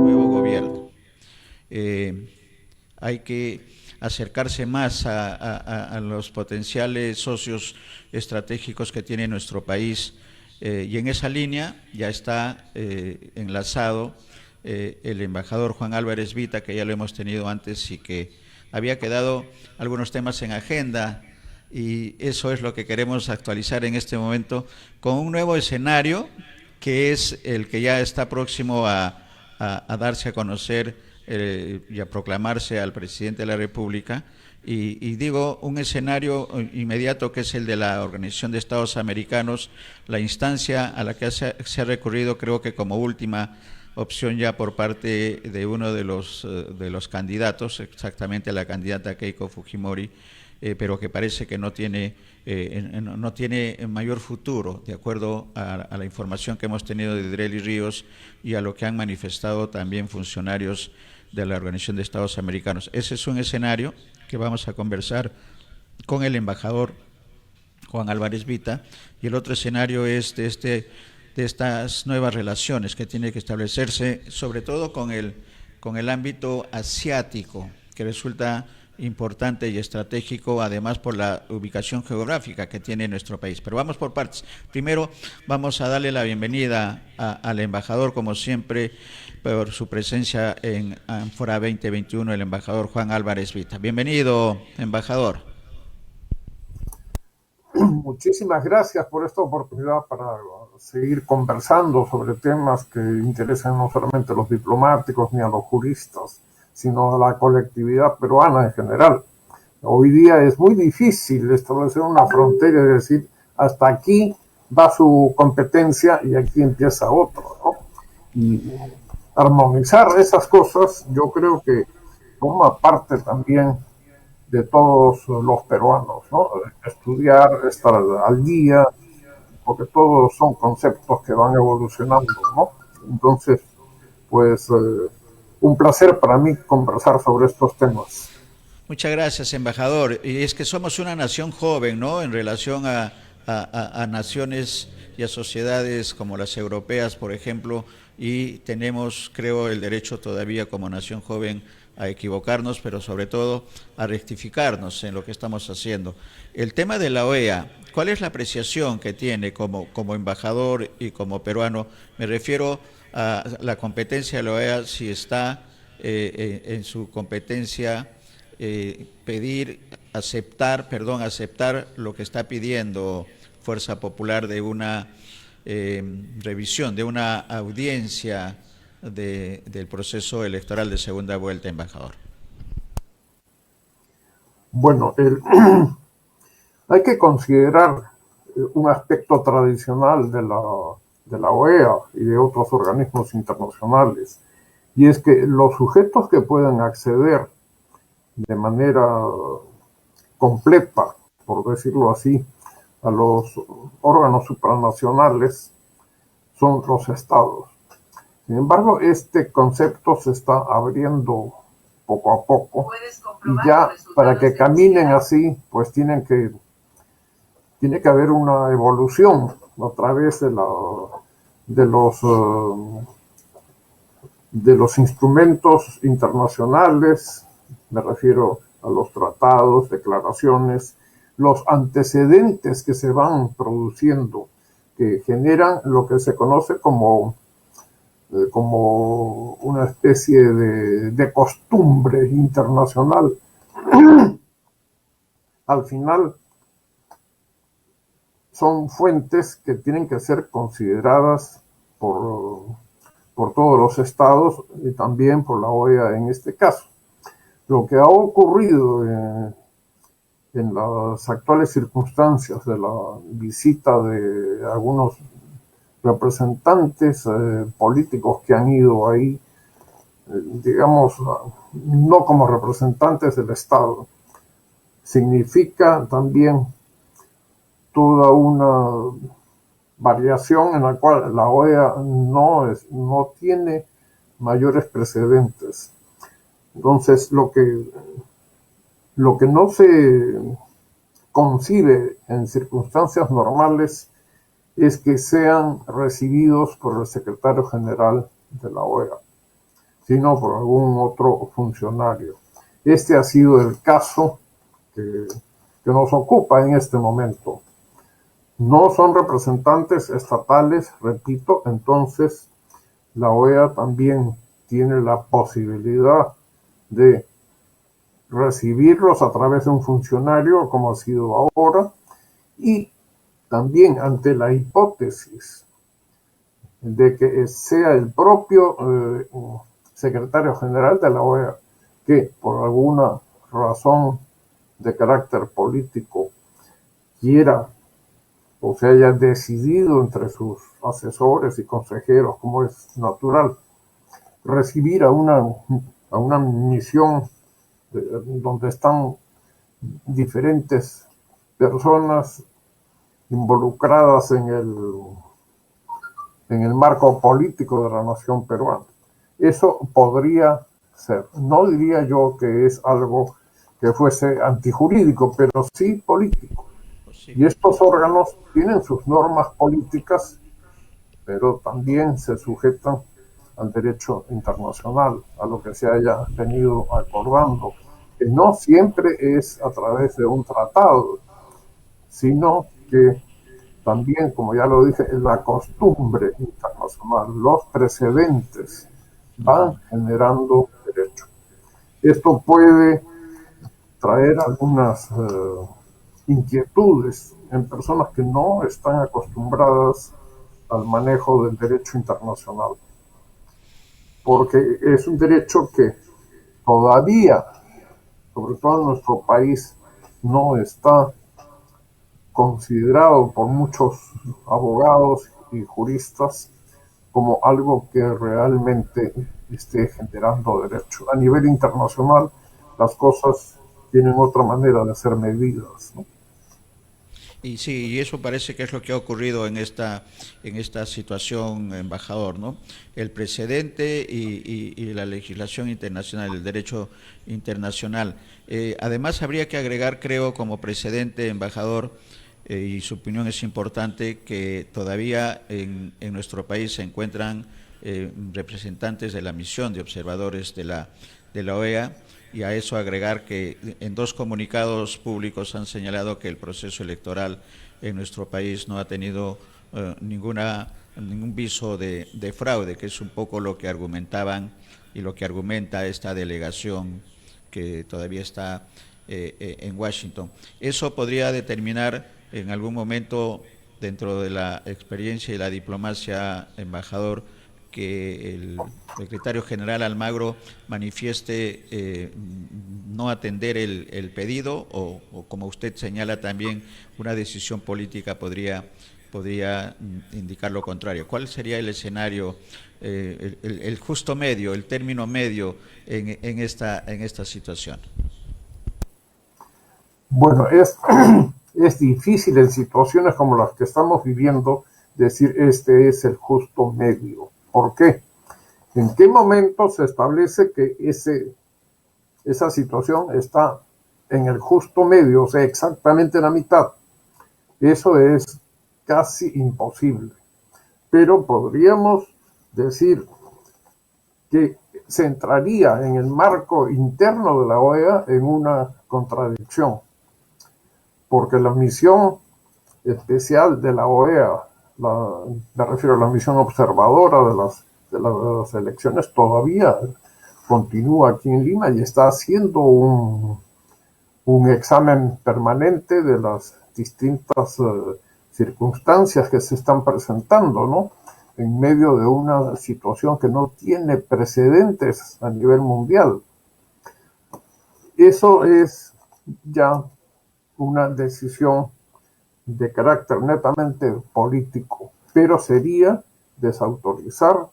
nuevo gobierno. Eh, Hay que acercarse más a los potenciales socios estratégicos que tiene nuestro país, y en esa línea ya está enlazado el embajador Juan Álvarez Vita, que ya lo hemos tenido antes y que había quedado algunos temas en agenda, y eso es lo que queremos actualizar en este momento con un nuevo escenario que es el que ya está próximo a darse a conocer y a proclamarse al presidente de la República. Y digo, un escenario inmediato que es el de la Organización de Estados Americanos, la instancia a la que se ha recurrido, creo que como última opción ya por parte de uno de los candidatos, exactamente la candidata Keiko Fujimori, pero que parece que no tiene mayor futuro, de acuerdo a la información que hemos tenido de Drely Ríos y a lo que han manifestado también funcionarios de la Organización de Estados Americanos. Ese es un escenario que vamos a conversar con el embajador Juan Álvarez Vita, y el otro escenario es de estas nuevas relaciones que tiene que establecerse, sobre todo con el ámbito asiático, que resulta importante y estratégico, además por la ubicación geográfica que tiene nuestro país. Pero vamos por partes. Primero vamos a darle la bienvenida al embajador, como siempre, por su presencia en Ánfora 2021, el embajador Juan Álvarez Vita. Bienvenido, embajador. Muchísimas gracias por esta oportunidad para seguir conversando sobre temas que interesan no solamente a los diplomáticos ni a los juristas, sino a la colectividad peruana en general. Hoy día es muy difícil establecer una frontera y decir hasta aquí va su competencia y aquí empieza otro, ¿no? Y armonizar esas cosas yo creo que forma parte también de todos los peruanos, ¿no? Estudiar, estar al día, porque todos son conceptos que van evolucionando, ¿no? Entonces, pues, un placer para mí conversar sobre estos temas. Muchas gracias, embajador. Y es que somos una nación joven, ¿no? En relación a naciones y a sociedades como las europeas, por ejemplo, y tenemos, creo, el derecho todavía como nación joven a equivocarnos, pero sobre todo a rectificarnos en lo que estamos haciendo. El tema de la OEA, ¿cuál es la apreciación que tiene como embajador y como peruano? Me refiero a la competencia de la OEA, si está en su competencia pedir, aceptar lo que está pidiendo Fuerza Popular de una revisión, de una audiencia del proceso electoral de segunda vuelta, embajador. Bueno, hay que considerar un aspecto tradicional de la OEA y de otros organismos internacionales, y es que los sujetos que pueden acceder de manera completa, por decirlo así, a los órganos supranacionales son los estados. Sin embargo, este concepto se está abriendo poco a poco y ya para que caminen así, pues tiene que haber una evolución a través de de los instrumentos internacionales, me refiero a los tratados, declaraciones, los antecedentes que se van produciendo, que generan lo que se conoce como una especie de costumbre internacional. Al final son fuentes que tienen que ser consideradas por todos los estados y también por la OEA en este caso. Lo que ha ocurrido en las actuales circunstancias de la visita de algunos representantes políticos que han ido ahí, digamos, no como representantes del Estado, significa también toda una variación en la cual la OEA no tiene mayores precedentes. Entonces, lo que no se concibe en circunstancias normales es que sean recibidos por el secretario general de la OEA. sino por algún otro funcionario. Este ha sido el caso que nos ocupa en este momento. No son representantes estatales, repito, entonces la OEA también tiene la posibilidad de recibirlos a través de un funcionario, como ha sido ahora, y también ante la hipótesis de que sea el propio secretario general de la OEA que por alguna razón de carácter político quiera o se haya decidido entre sus asesores y consejeros, como es natural, recibir a una misión donde están diferentes personas involucradas en el marco político de la nación peruana. Eso podría ser. No diría yo que es algo que fuese antijurídico, pero sí político. Y estos órganos tienen sus normas políticas, pero también se sujetan al derecho internacional, a lo que se haya venido acordando, que no siempre es a través de un tratado, sino que también, como ya lo dije, la costumbre internacional, los precedentes van generando derecho. Esto puede traer algunas inquietudes en personas que no están acostumbradas al manejo del derecho internacional, porque es un derecho que todavía, sobre todo en nuestro país, no está considerado por muchos abogados y juristas como algo que realmente esté generando derecho. A nivel internacional, las cosas tienen otra manera de ser medidas, ¿no? Y sí, y eso parece que es lo que ha ocurrido en esta situación, embajador, ¿no? El precedente y la legislación internacional, el derecho internacional. Además, habría que agregar, creo, como precedente, embajador, y su opinión es importante, que todavía en nuestro país se encuentran representantes de la misión de observadores de la OEA, y a eso agregar que en dos comunicados públicos han señalado que el proceso electoral en nuestro país no ha tenido ningún viso de fraude, que es un poco lo que argumentaban y lo que argumenta esta delegación que todavía está en Washington. Eso podría determinar en algún momento, dentro de la experiencia y la diplomacia, embajador, que el secretario general Almagro manifieste no atender el pedido, o como usted señala también, una decisión política podría indicar lo contrario. ¿Cuál sería el escenario, el justo medio, el término medio en esta situación? Bueno, es difícil en situaciones como las que estamos viviendo decir este es el justo medio. ¿Por qué? ¿En qué momento se establece que esa situación está en el justo medio, o sea, exactamente en la mitad? Eso es casi imposible. Pero podríamos decir que se entraría en el marco interno de la OEA en una contradicción, porque la misión especial de la OEA, me refiero a la misión observadora de las elecciones, todavía continúa aquí en Lima y está haciendo un examen permanente de las distintas circunstancias que se están presentando, ¿no? En medio de una situación que no tiene precedentes a nivel mundial. Eso es ya una decisión de carácter netamente político, pero sería desautorizar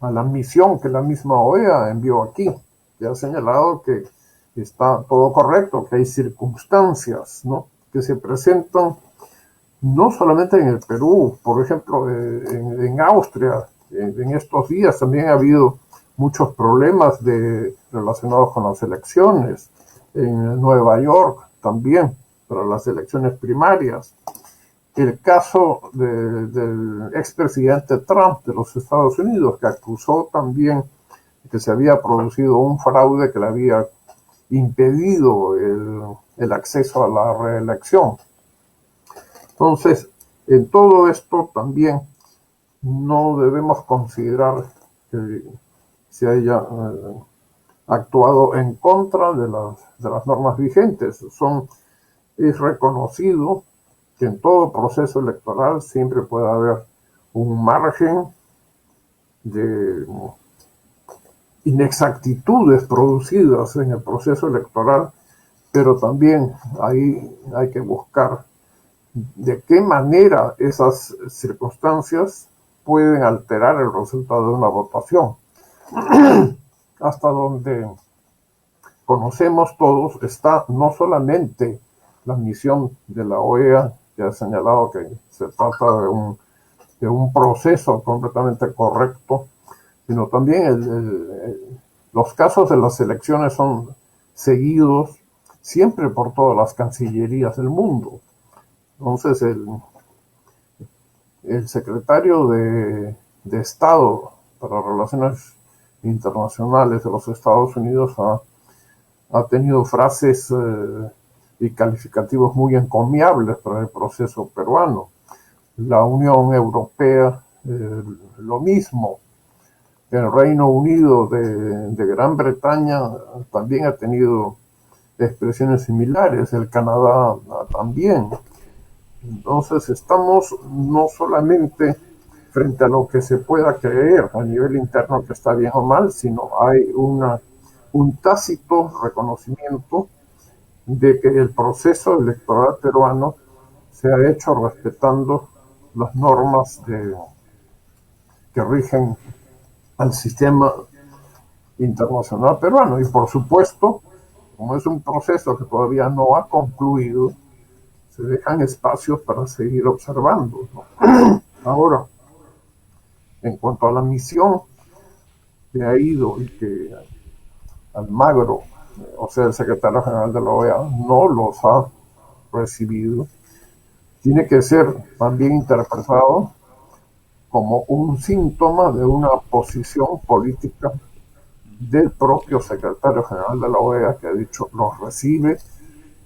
a la misión que la misma OEA envió aquí, que ha señalado que está todo correcto, que hay circunstancias, ¿no?, que se presentan no solamente en el Perú, por ejemplo, en Austria, en estos días también ha habido muchos problemas relacionados con las elecciones, en Nueva York también, para las elecciones primarias. El caso del expresidente Trump de los Estados Unidos, que acusó también que se había producido un fraude que le había impedido el acceso a la reelección. Entonces, en todo esto también no debemos considerar que se haya actuado en contra de las normas vigentes. Es reconocido que en todo proceso electoral siempre puede haber un margen de inexactitudes producidas en el proceso electoral, pero también ahí hay que buscar de qué manera esas circunstancias pueden alterar el resultado de una votación. Hasta donde conocemos todos está no solamente la misión de la OEA, que ha señalado que se trata de un proceso completamente correcto, sino también los casos de las elecciones son seguidos siempre por todas las cancillerías del mundo. Entonces el secretario de Estado para Relaciones Internacionales de los Estados Unidos ha tenido frases y calificativos muy encomiables para el proceso peruano. La Unión Europea, lo mismo. El Reino Unido de Gran Bretaña también ha tenido expresiones similares, el Canadá también. Entonces estamos no solamente frente a lo que se pueda creer a nivel interno que está bien o mal, sino hay un tácito reconocimiento de que el proceso electoral peruano se ha hecho respetando las normas que rigen al sistema internacional peruano. Y por supuesto, como es un proceso que todavía no ha concluido, se dejan espacios para seguir observando, ¿no? Ahora, en cuanto a la misión que ha ido y que Almagro, o sea, el secretario general de la OEA, no los ha recibido, tiene que ser también interpretado como un síntoma de una posición política del propio secretario general de la OEA, que ha dicho los recibe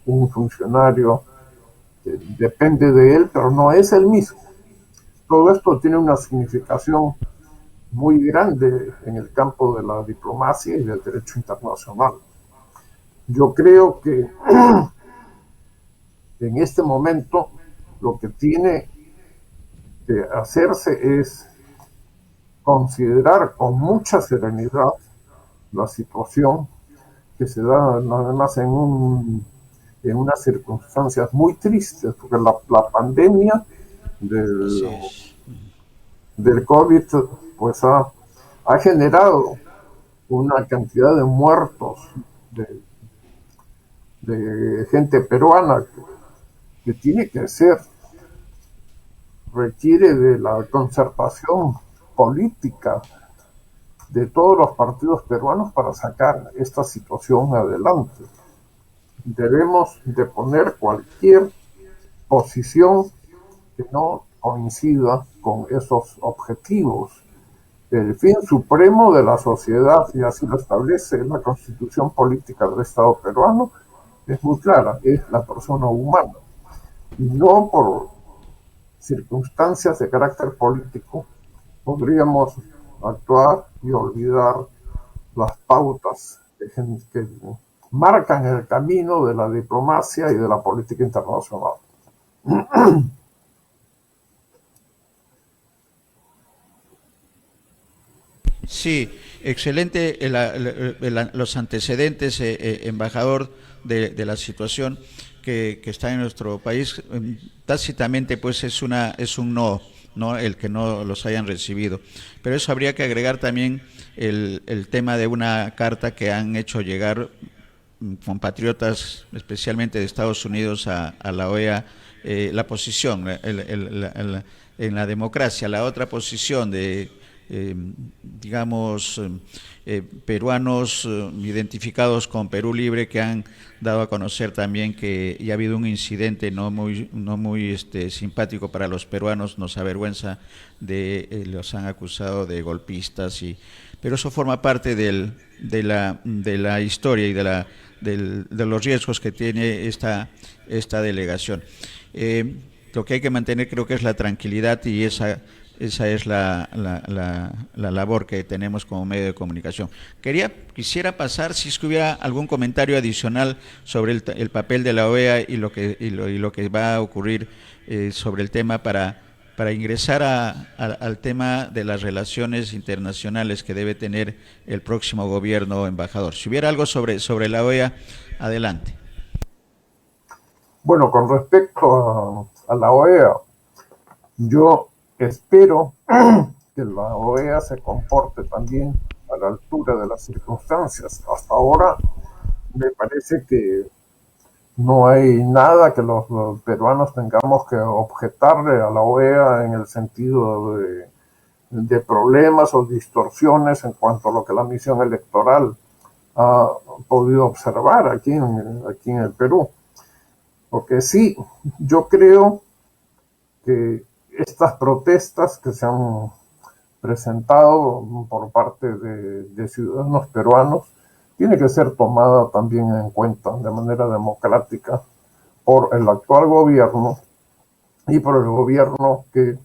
un funcionario que depende de él, pero no es el mismo. Todo esto tiene una significación muy grande en el campo de la diplomacia y del derecho internacional. Yo creo que en este momento lo que tiene que hacerse es considerar con mucha serenidad la situación que se da además en unas circunstancias muy tristes, porque la pandemia del COVID pues ha generado una cantidad de muertos de gente peruana que tiene que ser, requiere de la concertación política de todos los partidos peruanos para sacar esta situación adelante. Debemos de poner cualquier posición que no coincida con esos objetivos. El fin supremo de la sociedad, y así lo establece la Constitución Política del Estado peruano, es muy clara, es la persona humana. Y no por circunstancias de carácter político podríamos actuar y olvidar las pautas que marcan el camino de la diplomacia y de la política internacional. Sí, excelente los antecedentes, embajador, de la situación que está en nuestro país. Tácitamente, pues es un no el que no los hayan recibido. Pero eso habría que agregar también el tema de una carta que han hecho llegar compatriotas, especialmente de Estados Unidos, a la OEA, la posición en la democracia, la otra posición de digamos, peruanos identificados con Perú Libre, que han dado a conocer también que ya ha habido un incidente no muy simpático para los peruanos, nos avergüenza, los han acusado de golpistas, pero eso forma parte de la historia y de los riesgos que tiene esta delegación. Lo que hay que mantener creo que es la tranquilidad, y esa es la labor que tenemos como medio de comunicación. Quisiera pasar, si es que hubiera algún comentario adicional sobre el papel de la OEA y lo que va a ocurrir sobre el tema para ingresar al tema de las relaciones internacionales que debe tener el próximo gobierno, embajador. Si hubiera algo sobre la OEA, adelante. Bueno, con respecto a la OEA, yo espero que la OEA se comporte también a la altura de las circunstancias. Hasta ahora me parece que no hay nada que los peruanos tengamos que objetarle a la OEA en el sentido de problemas o distorsiones en cuanto a lo que la misión electoral ha podido observar aquí en el Perú. Porque sí, yo creo que estas protestas que se han presentado por parte de ciudadanos peruanos tiene que ser tomada también en cuenta de manera democrática por el actual gobierno y por el gobierno que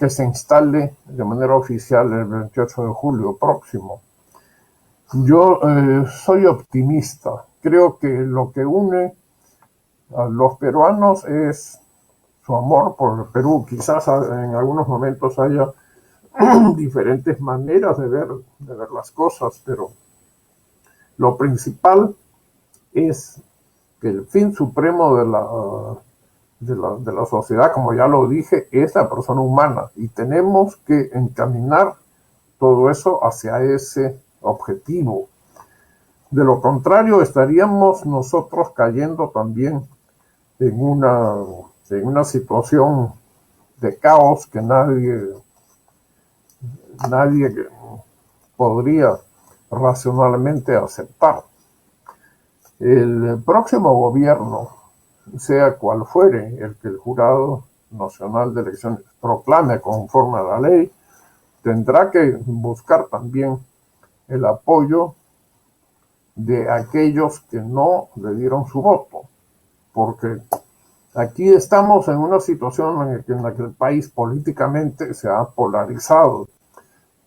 se instale de manera oficial el 28 de julio próximo. Yo soy optimista. Creo que lo que une a los peruanos es su amor por el Perú. Quizás en algunos momentos haya diferentes maneras de ver las cosas, pero lo principal es que el fin supremo de la sociedad, como ya lo dije, es la persona humana, y tenemos que encaminar todo eso hacia ese objetivo. De lo contrario, estaríamos nosotros cayendo también en una situación de caos que nadie podría racionalmente aceptar. El próximo gobierno, sea cual fuere el que el Jurado Nacional de Elecciones proclame conforme a la ley, tendrá que buscar también el apoyo de aquellos que no le dieron su voto, porque aquí estamos en una situación en la que el país políticamente se ha polarizado,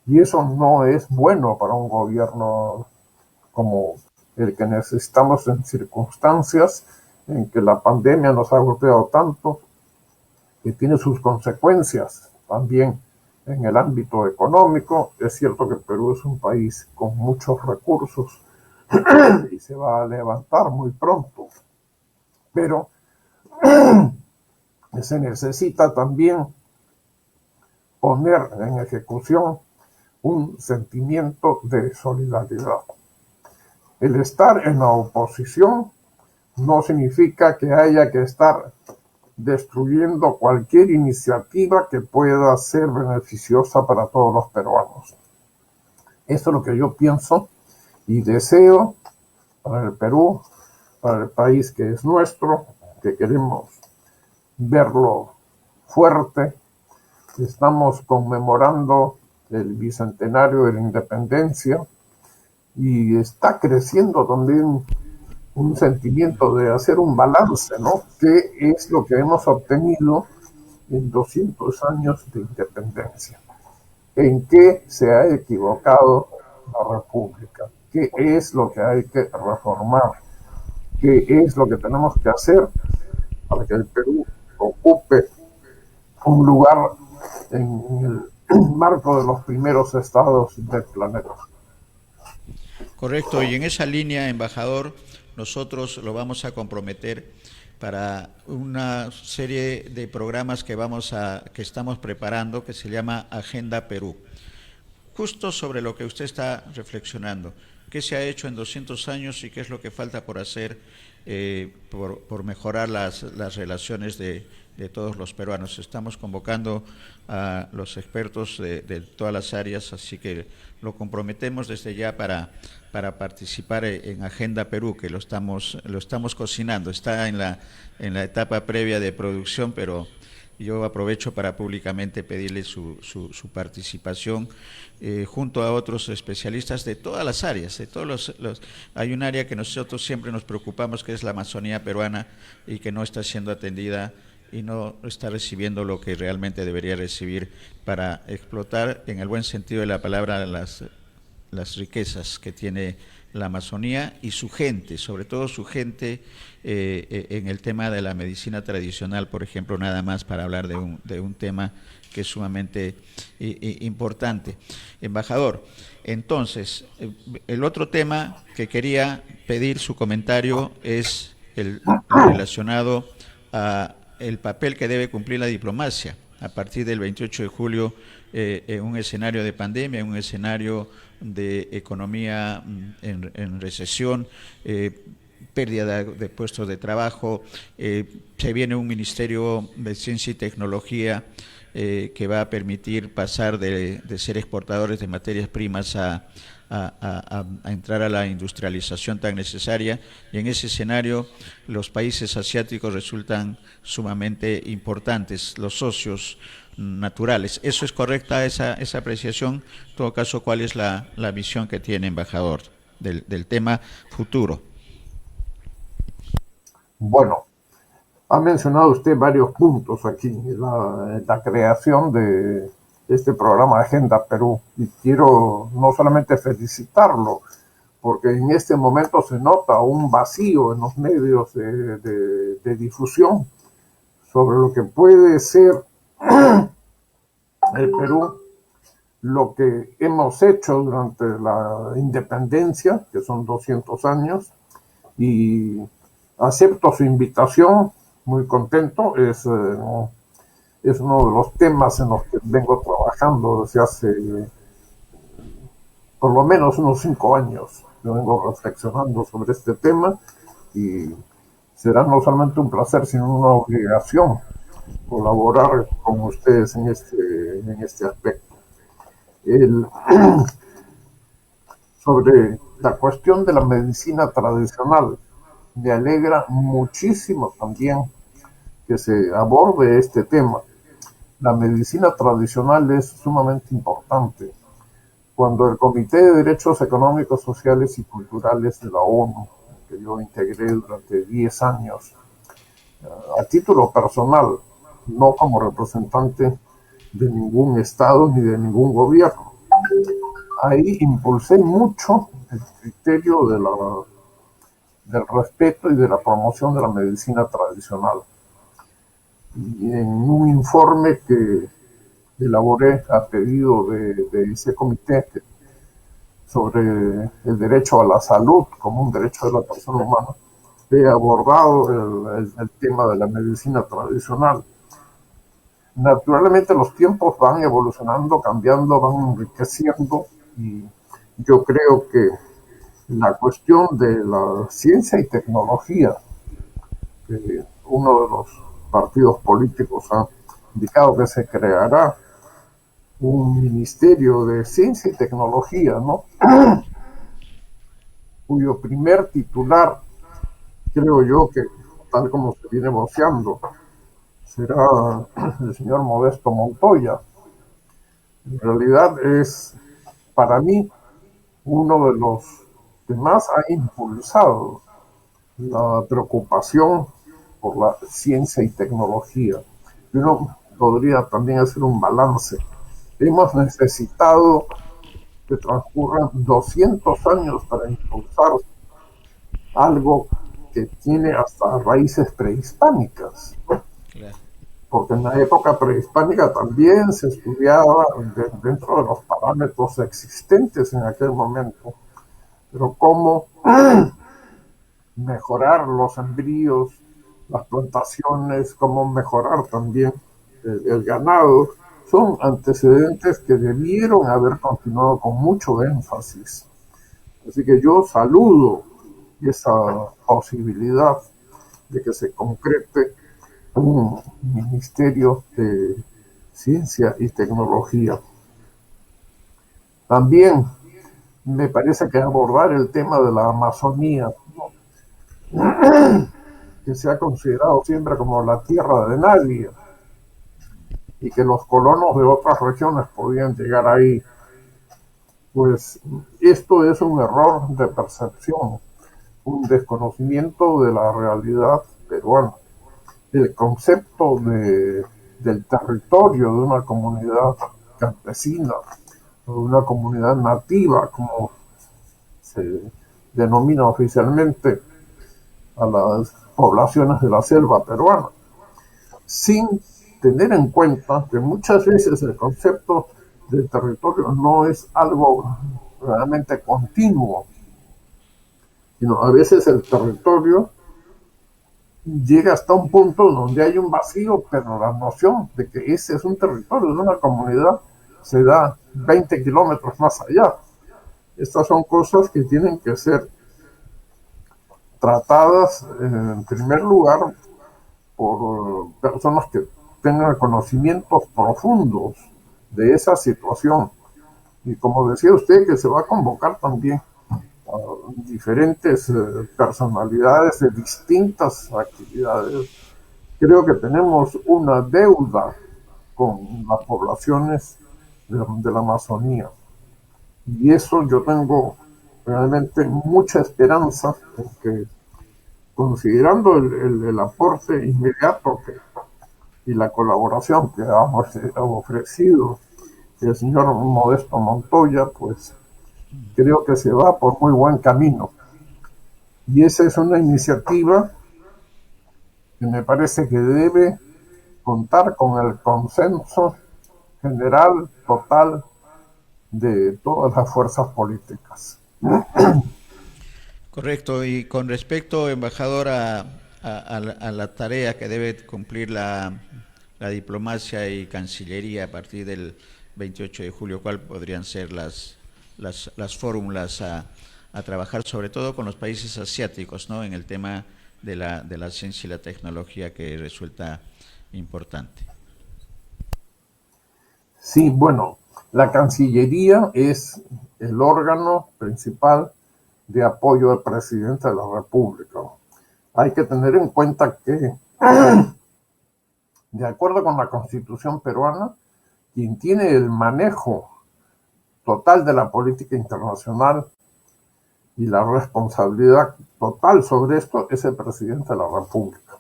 y eso no es bueno para un gobierno como el que necesitamos en circunstancias en que la pandemia nos ha golpeado tanto, que tiene sus consecuencias también en el ámbito económico. Es cierto que Perú es un país con muchos recursos y se va a levantar muy pronto, pero se necesita también poner en ejecución un sentimiento de solidaridad. El estar en la oposición no significa que haya que estar destruyendo cualquier iniciativa que pueda ser beneficiosa para todos los peruanos. Eso es lo que yo pienso y deseo para el Perú, para el país que es nuestro, que queremos verlo fuerte. Estamos conmemorando el bicentenario de la independencia y está creciendo también un sentimiento de hacer un balance, ¿no? ¿Qué es lo que hemos obtenido en 200 años de independencia? ¿En qué se ha equivocado la República? ¿Qué es lo que hay que reformar? ¿Qué es lo que tenemos que hacer para que el Perú ocupe un lugar en el marco de los primeros estados del planeta? Correcto, y en esa línea, embajador, nosotros lo vamos a comprometer para una serie de programas que estamos preparando, que se llama Agenda Perú. Justo sobre lo que usted está reflexionando, qué se ha hecho en 200 años y qué es lo que falta por hacer por mejorar las relaciones de todos los peruanos. Estamos convocando a los expertos de todas las áreas, así que lo comprometemos desde ya para participar en Agenda Perú, que lo estamos cocinando. Está en la etapa previa de producción, pero Yo aprovecho para públicamente pedirle su participación junto a otros especialistas de todas las áreas, de todos hay un área que nosotros siempre nos preocupamos, que es la Amazonía peruana, y que no está siendo atendida y no está recibiendo lo que realmente debería recibir para explotar, en el buen sentido de la palabra, las riquezas que tiene la Amazonía y su gente, sobre todo su gente en el tema de la medicina tradicional, por ejemplo, nada más para hablar de un tema que es sumamente importante. Embajador, entonces, el otro tema que quería pedir su comentario es el relacionado a el papel que debe cumplir la diplomacia a partir del 28 de julio en un escenario de pandemia, en un escenario de economía en recesión, pérdida de puestos de trabajo, se viene un Ministerio de Ciencia y Tecnología que va a permitir pasar de ser exportadores de materias primas a entrar a la industrialización tan necesaria, y en ese escenario los países asiáticos resultan sumamente importantes, los socios naturales. ¿Eso es correcta esa apreciación? En todo caso, ¿cuál es la visión que tiene, embajador, del tema futuro? Bueno, ha mencionado usted varios puntos aquí, la creación de este programa Agenda Perú, y quiero no solamente felicitarlo, porque en este momento se nota un vacío en los medios de difusión sobre lo que puede ser el Perú, lo que hemos hecho durante la independencia, que son 200 años, y acepto su invitación, muy contento, es uno de los temas en los que vengo trabajando desde hace por lo menos unos 5 años. Yo vengo reflexionando sobre este tema y será no solamente un placer, sino una obligación colaborar con ustedes en este aspecto. Sobre la cuestión de la medicina tradicional, me alegra muchísimo también que se aborde este tema. La medicina tradicional es sumamente importante. Cuando el Comité de Derechos Económicos, Sociales y Culturales de la ONU, que yo integré durante 10 años, a título personal, no como representante de ningún Estado ni de ningún gobierno, ahí impulsé mucho el criterio del respeto y de la promoción de la medicina tradicional. Y en un informe que elaboré a pedido de ese comité sobre el derecho a la salud como un derecho de la persona humana, he abordado el tema de la medicina tradicional. Naturalmente los tiempos van evolucionando, cambiando, van enriqueciendo, y yo creo que la cuestión de la ciencia y tecnología, que uno de los partidos políticos ha indicado que se creará un ministerio de ciencia y tecnología, ¿no? Cuyo primer titular, creo yo que tal como se viene negociando, será el señor Modesto Montoya. En realidad es, para mí, uno de los que más ha impulsado la preocupación por la ciencia y tecnología. Y uno podría también hacer un balance. Hemos necesitado que transcurran 200 años para impulsar algo que tiene hasta raíces prehispánicas, ¿no? Claro. Porque en la época prehispánica también se estudiaba dentro de los parámetros existentes en aquel momento, pero cómo mejorar los embrios, las plantaciones, cómo mejorar también el ganado, son antecedentes que debieron haber continuado con mucho énfasis. Así que yo saludo esa posibilidad de que se concrete un ministerio de ciencia y tecnología. También me parece que abordar el tema de la Amazonía, ¿no? Que se ha considerado siempre como la tierra de nadie, y que los colonos de otras regiones podían llegar ahí. Pues esto es un error de percepción, un desconocimiento de la realidad peruana. El concepto del territorio de una comunidad campesina, o de una comunidad nativa, como se denomina oficialmente a las poblaciones de la selva peruana, sin tener en cuenta que muchas veces el concepto del territorio no es algo realmente continuo, sino a veces el territorio llega hasta un punto donde hay un vacío, pero la noción de que ese es un territorio de una comunidad se da 20 kilómetros más allá. Estas son cosas que tienen que ser tratadas en primer lugar por personas que tengan conocimientos profundos de esa situación. Y como decía usted, que se va a convocar también a diferentes personalidades de distintas actividades. Creo que tenemos una deuda con las poblaciones de la Amazonía. Y eso yo tengo realmente mucha esperanza en que, considerando el aporte inmediato y la colaboración que ha ofrecido el señor Modesto Montoya, pues creo que se va por muy buen camino. Y esa es una iniciativa que me parece que debe contar con el consenso general, total, de todas las fuerzas políticas. Correcto. Y con respecto, embajador, a la tarea que debe cumplir la diplomacia y Cancillería a partir del 28 de julio, ¿cuál podrían ser las fórmulas a trabajar, sobre todo con los países asiáticos, ¿no?, en el tema de la ciencia y la tecnología, que resulta importante? Sí, bueno, la Cancillería es el órgano principal de apoyo al presidente de la República. Hay que tener en cuenta que, de acuerdo con la Constitución peruana, quien tiene el manejo total de la política internacional y la responsabilidad total sobre esto es el presidente de la República.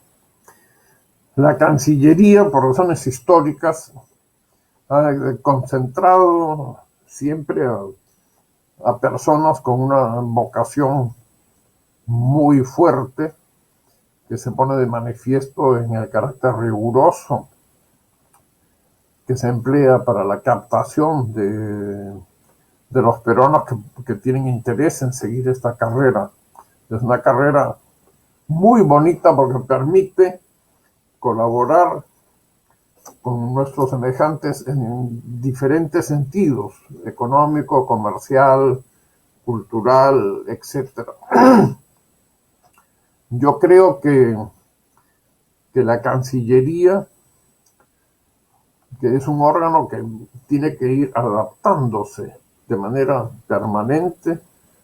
La Cancillería, por razones históricas, ha concentrado siempre a personas con una vocación muy fuerte, que se pone de manifiesto en el carácter riguroso que se emplea para la captación de los peruanos que tienen interés en seguir esta carrera. Es una carrera muy bonita porque permite colaborar con nuestros semejantes en diferentes sentidos: económico, comercial, cultural, etcétera. Yo creo que la Cancillería, que es un órgano que tiene que ir adaptándose de manera permanente,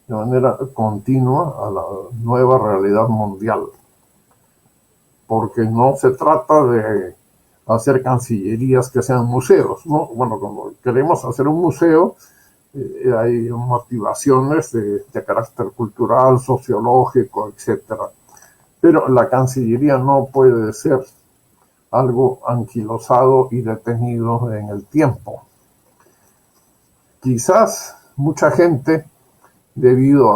de manera continua a la nueva realidad mundial, porque no se trata de hacer cancillerías que sean museos, ¿no? Bueno, como queremos hacer un museo, hay motivaciones de carácter cultural, sociológico, etcétera. Pero la Cancillería no puede ser algo anquilosado y detenido en el tiempo. Quizás mucha gente, debido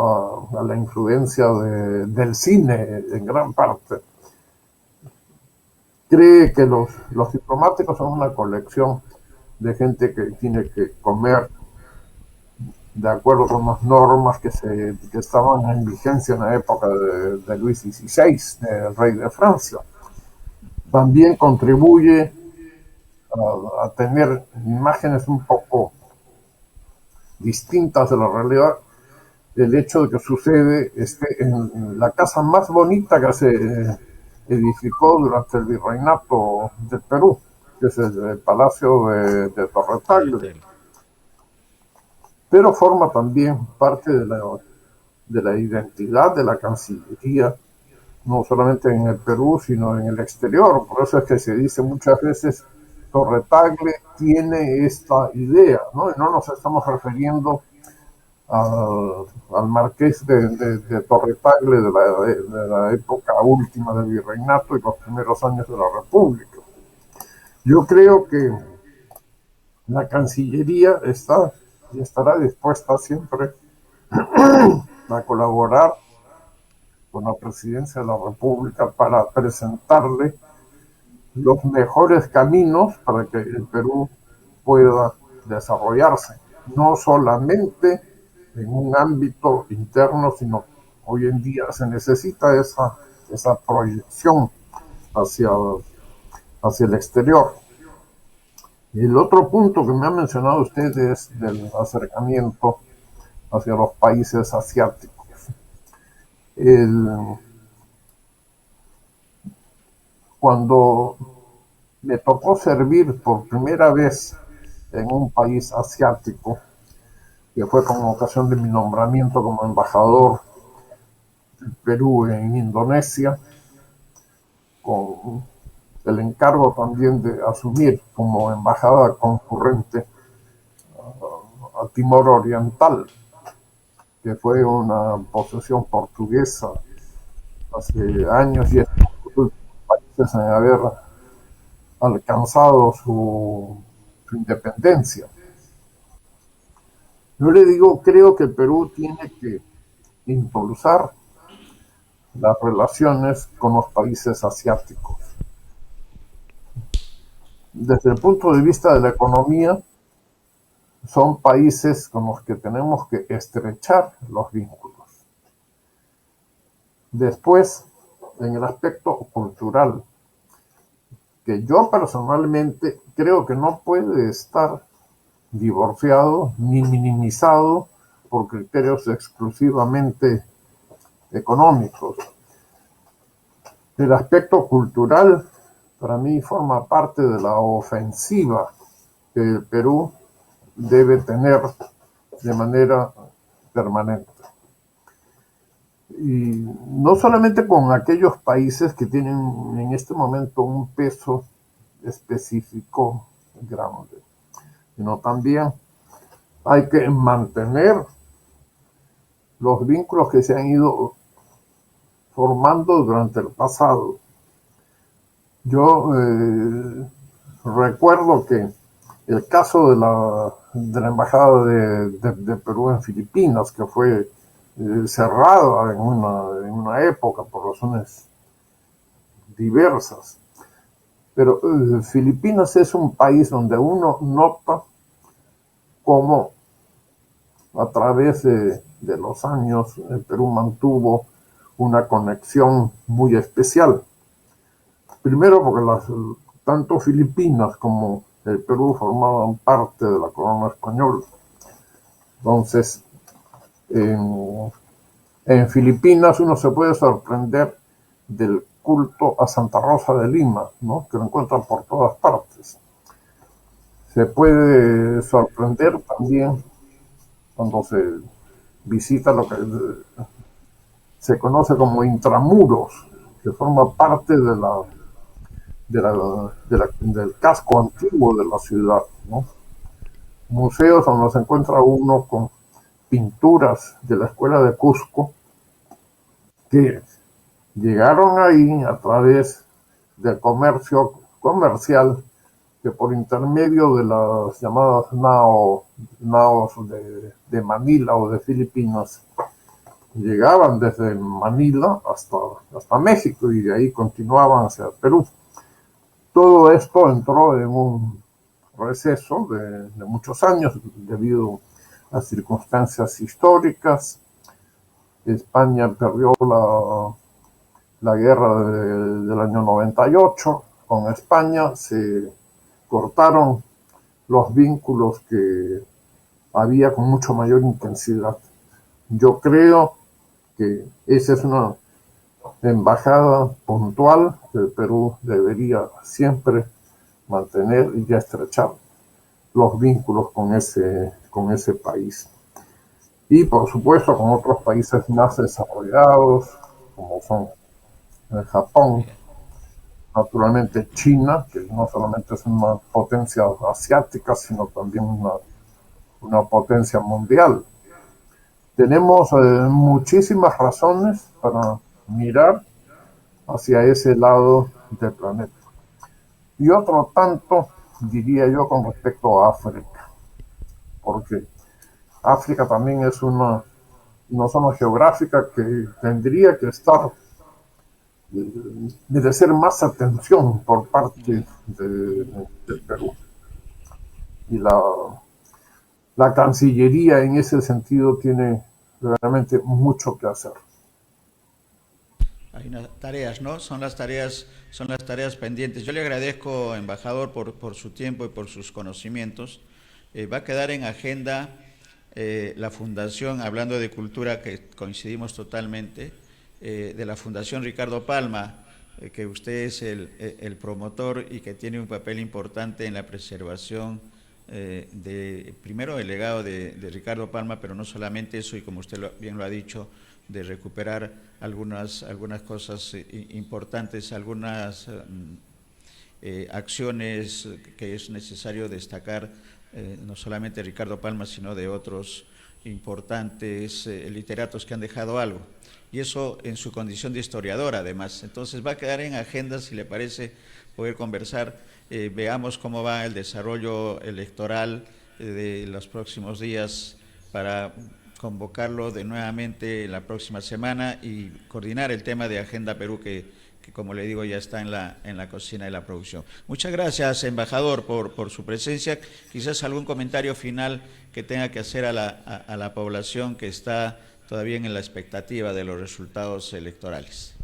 a la influencia del cine en gran parte, cree que los diplomáticos son una colección de gente que tiene que comer de acuerdo con las normas que estaban en vigencia en la época de Luis XVI, el rey de Francia. También contribuye a tener imágenes un poco distintas de la realidad el hecho de que sucede en la casa más bonita que se edificó durante el virreinato del Perú, que es el Palacio de Torre Tagle. Pero forma también parte de la identidad de la Cancillería, no solamente en el Perú, sino en el exterior. Por eso es que se dice muchas veces Torre Tagle tiene esta idea, ¿no? Y no nos estamos refiriendo al marqués de Torre Tagle de la época última del virreinato y los primeros años de la República. Yo creo que la Cancillería está y estará dispuesta siempre a colaborar con la Presidencia de la República para presentarle los mejores caminos para que el Perú pueda desarrollarse, no solamente en un ámbito interno, sino hoy en día se necesita esa proyección hacia, hacia el exterior. Y el otro punto que me ha mencionado usted es del acercamiento hacia los países asiáticos. Cuando me tocó servir por primera vez en un país asiático, que fue con ocasión de mi nombramiento como embajador del Perú en Indonesia, con el encargo también de asumir como embajada concurrente a Timor Oriental, que fue una posesión portuguesa hace años y estos países en haber alcanzado su independencia. Yo le digo, creo que el Perú tiene que impulsar las relaciones con los países asiáticos. Desde el punto de vista de la economía, son países con los que tenemos que estrechar los vínculos. Después, en el aspecto cultural, que yo personalmente creo que no puede estar divorciado ni minimizado por criterios exclusivamente económicos. El aspecto cultural para mí forma parte de la ofensiva que el Perú debe tener de manera permanente. Y no solamente con aquellos países que tienen en este momento un peso específico grande, sino también hay que mantener los vínculos que se han ido formando durante el pasado. Yo recuerdo que el caso de la embajada de Perú en Filipinas, que fue cerrada en una época por razones diversas, pero Filipinas es un país donde uno nota cómo a través de los años el Perú mantuvo una conexión muy especial. Primero porque tanto Filipinas como el Perú formaban parte de la corona española. Entonces, en Filipinas uno se puede sorprender del culto a Santa Rosa de Lima, ¿no? Que lo encuentran por todas partes. Se puede sorprender también cuando se visita lo que se conoce como intramuros, que forma parte del casco antiguo de la ciudad, ¿no? Museos donde se encuentra uno con pinturas de la escuela de Cusco que llegaron ahí a través del comercio comercial que por intermedio de las llamadas naos de Manila o de Filipinas llegaban desde Manila hasta México y de ahí continuaban hacia Perú. Todo esto entró en un receso de muchos años debido a circunstancias históricas. España perdió la guerra del año 98 con España, se cortaron los vínculos que había con mucho mayor intensidad. Yo creo que esa es una embajada puntual que el Perú debería siempre mantener y estrechar los vínculos con ese país. Y por supuesto con otros países más desarrollados, como son el Japón, naturalmente China, que no solamente es una potencia asiática, sino también una potencia mundial. Tenemos muchísimas razones para mirar hacia ese lado del planeta. Y otro tanto, diría yo, con respecto a África, porque África también es una zona geográfica que tendría que estar, merecer más atención por parte del Perú. Y la Cancillería en ese sentido tiene realmente mucho que hacer. Hay unas tareas, ¿no? Son las tareas pendientes. Yo le agradezco, embajador, por su tiempo y por sus conocimientos. Va a quedar en agenda la fundación, hablando de cultura, que coincidimos totalmente, de la Fundación Ricardo Palma, que usted es el promotor y que tiene un papel importante en la preservación primero el legado de Ricardo Palma, pero no solamente eso, y como usted bien lo ha dicho, de recuperar algunas cosas importantes, algunas acciones que es necesario destacar, no solamente de Ricardo Palma, sino de otros importantes literatos que han dejado algo. Y eso en su condición de historiador, además. Entonces va a quedar en agenda, si le parece, poder conversar. Veamos cómo va el desarrollo electoral de los próximos días para convocarlo de nuevamente la próxima semana y coordinar el tema de Agenda Perú que como le digo ya está en la cocina de la producción. Muchas gracias, embajador, por su presencia. Quizás algún comentario final que tenga que hacer a la población que está todavía en la expectativa de los resultados electorales.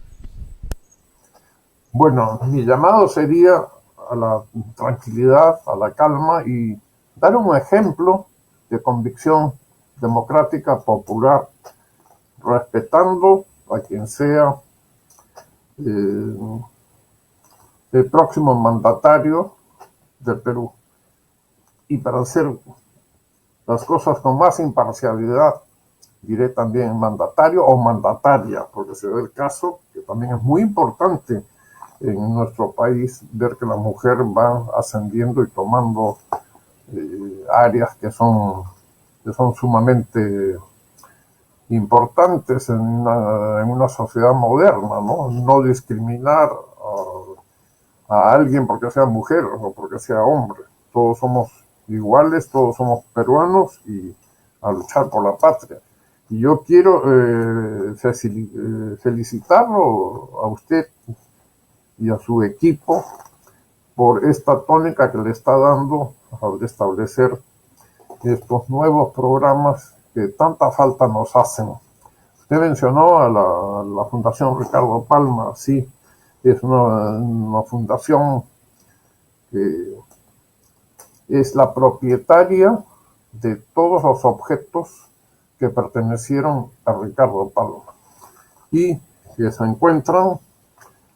Bueno, mi llamado sería a la tranquilidad, a la calma y dar un ejemplo de convicción democrática, popular, respetando a quien sea el próximo mandatario del Perú. Y para hacer las cosas con más imparcialidad, diré también mandatario o mandataria, porque se ve el caso, que también es muy importante en nuestro país, ver que la mujer va ascendiendo y tomando áreas que son sumamente importantes en una sociedad moderna, ¿no? No discriminar a alguien porque sea mujer o porque sea hombre. Todos somos iguales, todos somos peruanos y a luchar por la patria. Y yo quiero felicitarlo a usted y a su equipo por esta tónica que le está dando al establecer estos nuevos programas que tanta falta nos hacen. Usted mencionó a la Fundación Ricardo Palma, sí, es una fundación que es la propietaria de todos los objetos que pertenecieron a Ricardo Palma y que se encuentran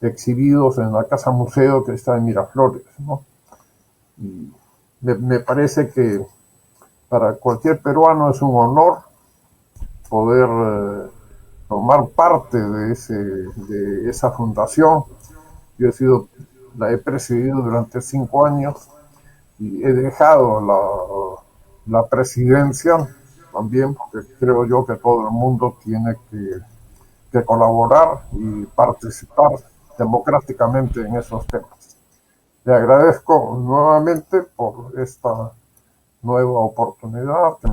exhibidos en la Casa Museo que está en Miraflores, ¿no? Y me parece que para cualquier peruano es un honor poder tomar parte de esa fundación. Yo la he presidido durante 5 años y he dejado la presidencia también porque creo yo que todo el mundo tiene que colaborar y participar democráticamente en esos temas. Le agradezco nuevamente por esta nueva oportunidad que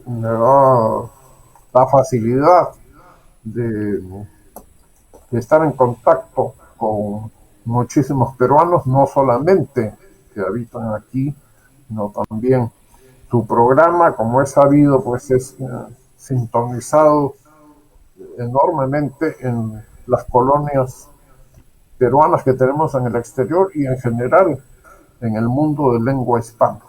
me da la facilidad de estar en contacto con muchísimos peruanos, no solamente que habitan aquí, sino también su programa, como es sabido, pues es sintonizado enormemente en las colonias peruanas que tenemos en el exterior y en general en el mundo de lengua hispana.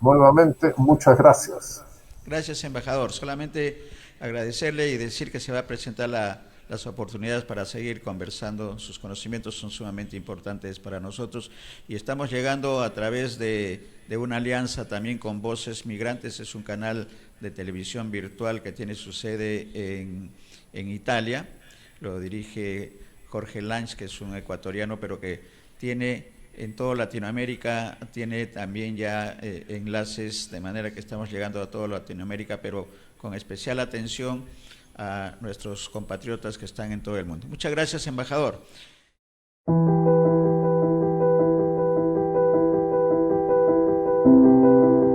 Nuevamente, muchas gracias. Gracias, embajador. Solamente agradecerle y decir que se va a presentar las oportunidades para seguir conversando. Sus conocimientos son sumamente importantes para nosotros y estamos llegando a través de una alianza también con Voces Migrantes. Es un canal de televisión virtual que tiene su sede en Italia. Lo dirige Jorge Lange, que es un ecuatoriano, pero que tiene en toda Latinoamérica, tiene también ya enlaces, de manera que estamos llegando a toda Latinoamérica, pero con especial atención a nuestros compatriotas que están en todo el mundo. Muchas gracias, embajador.